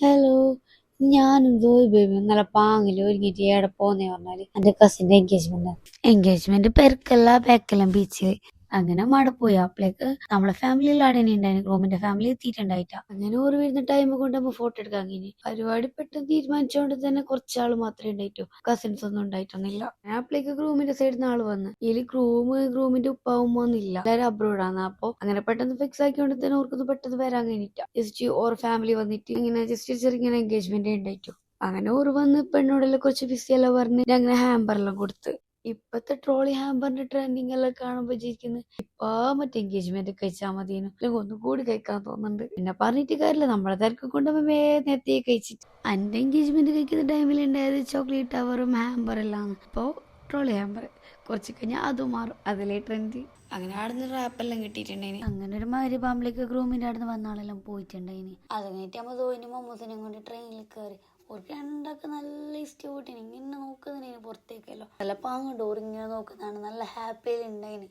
Hello, ഞാനും ജോയി ബേബിയും നല്ല പാങ്ങില് ഒരുങ്ങിട്ട് ഏടെ പോന്നേ പറഞ്ഞാല് എന്റെ കസിന്റെ എൻഗേജ്മെന്റ് പെരക്കല്ല ബേക്കെല്ലാം ബീച്ച്. അങ്ങനെ അവിടെ പോയി അപ്പളേക്ക് നമ്മളെ ഫാമിലിയിൽ അവിടെ ഉണ്ടായിരുന്നു. റൂമിന്റെ ഫാമിലി എത്തിയിട്ടുണ്ടായിട്ട. അങ്ങനെ ഓര് വരുന്ന ടൈം കൊണ്ട് നമ്മ ഫോട്ടോ എടുക്കാൻ കഴിഞ്ഞു. പരിപാടി പെട്ടെന്ന് തീരുമാനിച്ചോണ്ട് തന്നെ കുറച്ചാള് മാത്രമേ ഉണ്ടായിട്ടു. കസിൻസ് ഒന്നും ഉണ്ടായിട്ടൊന്നുമില്ല. ഞാൻ അപ്പളേക്ക് ഗ്രൂമിന്റെ സൈഡിൽ നിന്ന് ആള് വന്ന്. ഇതിൽ ഗ്രൂമിന്റെ ഉപ്പ ഉമ്മ ഒന്നുമില്ല, എല്ലാരും അബ്രോഡാണ്. അപ്പൊ അങ്ങനെ പെട്ടെന്ന് ഫിക്സ് ആക്കിയോണ്ട് തന്നെ ഓർക്കൊന്ന് പെട്ടെന്ന് വരാൻ കഴിഞ്ഞിട്ട. ജസ്റ്റ് ഓർ ഫാമിലി വന്നിട്ട് ഇങ്ങനെ ജസ്റ്റ് ചെറിയ എൻഗേജ്മെന്റ് ഉണ്ടായിട്ടു. അങ്ങനെ ഓർ വന്ന് പെണ്ണോടെല്ലാം കുറച്ച് ബിസി എല്ലാം പറഞ്ഞ് അങ്ങനെ ഹാമ്പറെല്ലാം കൊടുത്ത്. ഇപ്പത്തെ ട്രോളി ഹാമ്പറിന്റെ ട്രെൻഡിങ് എല്ലാം കാണുമ്പോ വിചാരിക്കുന്നു ഇപ്പാ മറ്റേ എൻഗേജ്മെന്റ് കഴിച്ചാൽ മതിയെന്നു, അല്ലെങ്കിൽ ഒന്നും കൂടി കഴിക്കാൻ തോന്നുന്നുണ്ട്. പിന്നെ പറഞ്ഞിട്ട് കാര്യമില്ല, നമ്മളെ തിരക്ക് കൊണ്ട് നേരത്തെ കഴിച്ചിട്ട്. എന്റെ എൻഗേജ്മെന്റ് കഴിക്കുന്ന ടൈമിൽ ഉണ്ടായത് ചോക്ലേറ്റ് ടവറും ഹാമ്പറെല്ലാം. ഇപ്പോ ട്രോളി ഹാമ്പർ കുറച്ച് കഴിഞ്ഞാൽ അതും മാറും, അതിലെ ട്രെൻഡ്. അങ്ങനെ ആടുന്ന് റാപ്പെല്ലാം കിട്ടിയിട്ടുണ്ടായിന്. അങ്ങനെ ഒരു മാതിരി പാമ്പിലേക്ക് ഗ്രൂമിന്റെ അടുത്ത് വന്ന ആളെല്ലാം പോയിട്ടുണ്ടായിന്. അത് കഴിഞ്ഞിട്ട് നമ്മൾ ദോയിനും മമ്മൂസിനെയും കൊണ്ട് ട്രെയിനിൽ കയറി. ഓർക്ക് രണ്ടൊക്കെ നല്ല ഇഷ്ടപ്പെട്ടിന്. ഇങ്ങനെ നോക്കുന്നതിന് പുറത്തേക്കല്ലോ നല്ല പാങ്ങുണ്ട്. ഓരിങ്ങനെ നോക്കുന്നതാണ് നല്ല ഹാപ്പിയിൽ ഉണ്ടായിന്.